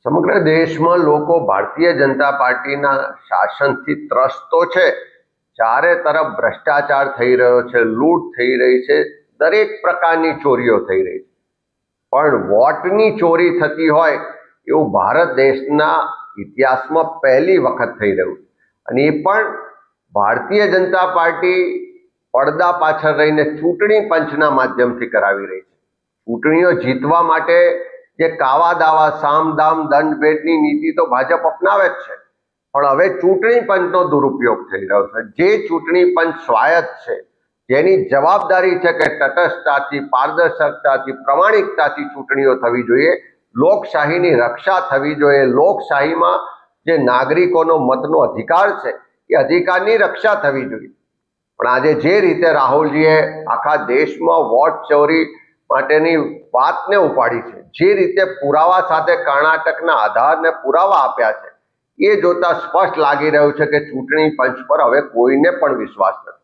સમગ્ર દેશમાં લોકો ભારતીય જનતા પાર્ટીના શાસનથી ત્રસ્ત તો છે. ચારે તરફ ભ્રષ્ટાચાર થઈ રહ્યો છે, લૂંટ થઈ રહી છે, દરેક પ્રકારની ચોરીઓ થઈ રહી છે. પણ વોટની ચોરી થતી હોય એવું ભારત દેશના ઇતિહાસમાં પહેલી વખત થઈ રહ્યું છે. અને એ પણ ભારતીય જનતા પાર્ટી પડદા પાછળ રહીને ચૂંટણી પંચના માધ્યમથી કરાવી રહી છે. ચૂંટણીઓ જીતવા માટે જે કાવા દાવા સામ દામ દંડ ભેદની નીતિ તો ભાજપ અપનાવે જ છે, પણ હવે ચૂંટણી પંચનો દુરુપયોગ થઈ રહ્યો છે. જે ચૂંટણી પંચ સ્વાયત્ત છે, જેની જવાબદારી છે કે તટસ્થતાથી, પારદર્શકતાથી, પ્રમાણિકતાથી ચૂંટણીઓ થવી જોઈએ, લોકશાહીની રક્ષા થવી જોઈએ, લોકશાહીમાં જે નાગરિકોનો મતનો અધિકાર છે એ અધિકારની રક્ષા થવી જોઈએ. પણ આજે જે રીતે રાહુલજીએ આખા દેશમાં વોટ ચોરી માટેની વાતને ઉપાડી છે, જે રીતે પુરાવા સાથે કર્ણાટકના આધારને પુરાવા આપ્યા છે, એ જોતા સ્પષ્ટ લાગી રહ્યું છે કે ચૂંટણી પંચ પર હવે કોઈને પણ વિશ્વાસ નથી.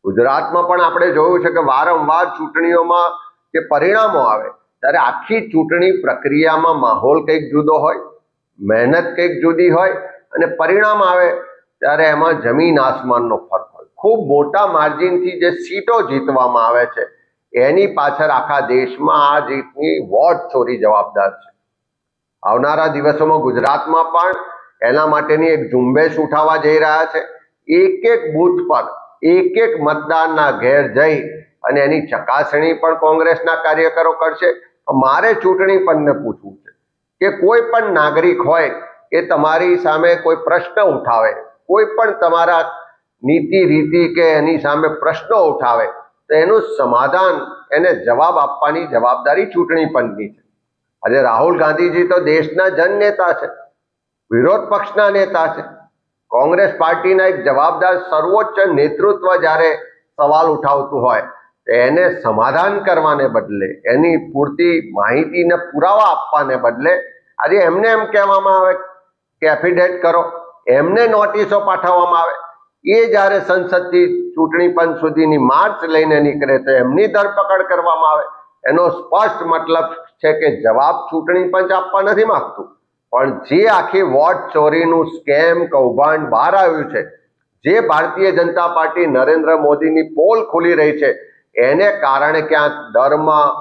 ગુજરાતમાં પણ આપણે જોયું છે કે વારંવાર ચૂંટણીઓમાં જે પરિણામો આવે ત્યારે આખી ચૂંટણી પ્રક્રિયામાં માહોલ કંઈક જુદો હોય, મહેનત કંઈક જુદી હોય, અને પરિણામ આવે ત્યારે એમાં જમીન આસમાનનો ફરક હોય. ખૂબ મોટા માર્જિનથી જે સીટો જીતવામાં આવે છે એની પાછળ આખા દેશમાં આ રીતની વોટ ચોરી જવાબદાર છે. આવનારા દિવસોમાં ગુજરાતમાં પણ એના માટેની એક ઝુંબેશ ઉઠાવવા જઈ રહ્યા છે. એક એક બૂથ પર એક એક મતદારના ઘેર જઈ અને એની ચકાસણી પણ કોંગ્રેસના કાર્યકરો કરશે. મારે ચૂંટણી પંચને પૂછવું છે કે કોઈ પણ નાગરિક હોય એ તમારી સામે કોઈ પ્રશ્ન ઉઠાવે, કોઈ પણ તમારા નીતિ રીતિ કે એની સામે પ્રશ્નો ઉઠાવે તો એનું સમાધાન, એને જવાબ આપવાની જવાબદારી ચૂંટણી પંચની છે. આજે રાહુલ ગાંધીજી તો દેશના જનનેતા છે, વિરોધ પક્ષના નેતા છે. કોંગ્રેસ પાર્ટીના એક જવાબદાર સર્વોચ્ચ નેતૃત્વ જ્યારે સવાલ ઉઠાવતું હોય તો એને સમાધાન કરવાને બદલે, એની પૂરતી માહિતીને પુરાવા આપવાને બદલે આજે એમને એમ કહેવામાં આવે કે એફિડેવિટ કરો, એમને નોટિસો પાઠવવામાં આવે. એ જ્યારે સંસદથી ચૂંટણી પંચ સુધીની માર્ચ લઈને નીકળે તો એમની ધરપકડ કરવામાં આવે. એનો સ્પષ્ટ મતલબ છે કે જવાબ ચૂંટણી પંચ આપવા નથી માંગતું, પણ જે આખી વોટ ચોરીનું સ્કેમ કૌભાંડ બહાર આવ્યું છે, જે ભારતીય જનતા પાર્ટી નરેન્દ્ર મોદીની પોલ ખુલી રહી છે, એને કારણે ક્યાંક ડરમાં,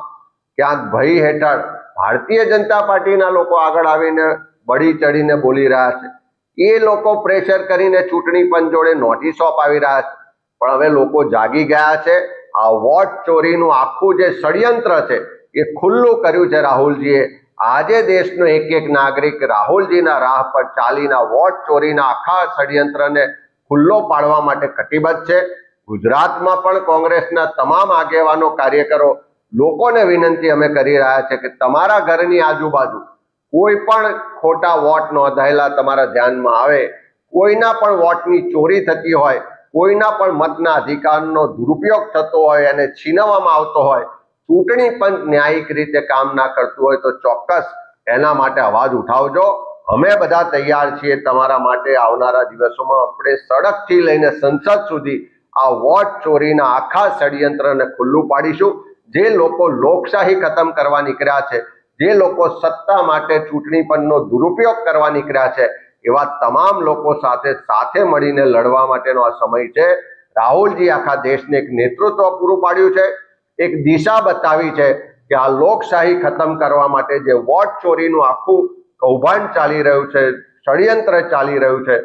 ક્યાંક ભય હેઠળ ભારતીય જનતા પાર્ટીના લોકો આગળ આવીને બળી ચડીને બોલી રહ્યા છે. એ લોકો પ્રેશર કરીને ચૂંટણી પંચ જોડે નોટિસો અપાવી રહ્યા છે. પણ હવે લોકો જાગી ગયા છે. આ વોટ ચોરીનું આખું જે ષડયંત્ર છે એ ખુલ્લું કર્યું છે રાહુલજીએ. આજે દેશનો એક એક નાગરિક રાહુલજીના રાહ પર ચાલીને વોટ ચોરીના આખા ષડયંત્રને ખુલ્લો પાડવા માટે કટિબદ્ધ છે. ગુજરાતમાં પણ કોંગ્રેસના તમામ આગેવાનો, કાર્યકરો, લોકોને વિનંતી અમે કરી રહ્યા છે કે તમારા ઘરની આજુબાજુ કોઈ પણ ખોટા વોટ નોંધાયેલા તમારા ધ્યાનમાં આવે, કોઈના પણ વોટની ચોરી થતી હોય, કોઈના પણ મતના અધિકારનો દુરુપયોગ થતો હોય, અને છીનવવામાં આવતો હોય, ચૂંટણી પંચ ન્યાયિક રીતે કામ ના કરતું હોય તો ચોક્કસ એના માટે અવાજ ઉઠાવજો. અમે બધા તૈયાર છીએ તમારા માટે. આવનારા દિવસોમાં આપણે સડકથી લઈને સંસદ સુધી આ વોટ ચોરીના આખા ષડયંત્રને ખુલ્લું પાડીશું. જે લોકો લોકશાહી ખતમ કરવા નીકળ્યા છે, જે લોકો સત્તા માટે ચૂંટણી પંચનો દુરુપયોગ કરવા નીકળ્યા છે, એવા તમામ લોકો સાથે મળીને લડવા માટેનો આ સમય છે. રાહુલજી આખા દેશને એક નેતૃત્વ પૂરું પાડ્યું છે, એક દિશા બતાવી છે કે આ લોકશાહી ખતમ કરવા માટે જે વોટ ચોરીનું આખું કૌભાંડ ચાલી રહ્યું છે, ષડયંત્ર ચાલી રહ્યું છે,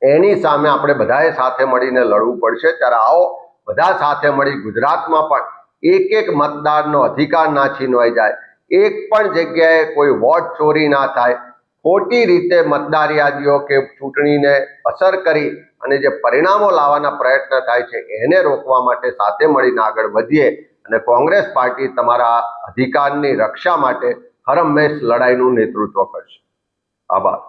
એની સામે આપણે બધાએ સાથે મળીને લડવું પડશે. ત્યારે આવો બધા સાથે મળી ગુજરાતમાં પણ એક એક મતદારનો અધિકાર ના છીનવાઈ જાય, એક પણ જગ્યાએ કોઈ વોટ ચોરી ના થાય, ખોટી રીતે મતદાર યાદીઓ કે ચૂંટણીને અસર કરી અને જે પરિણામો લાવવાના પ્રયત્ન થાય છે એને રોકવા માટે સાથે મળીને આગળ વધીએ. અને કોંગ્રેસ પાર્ટી તમારા અધિકારની રક્ષા માટે હરહંમેશ લડાઈનું નેતૃત્વ કરશે. આભાર.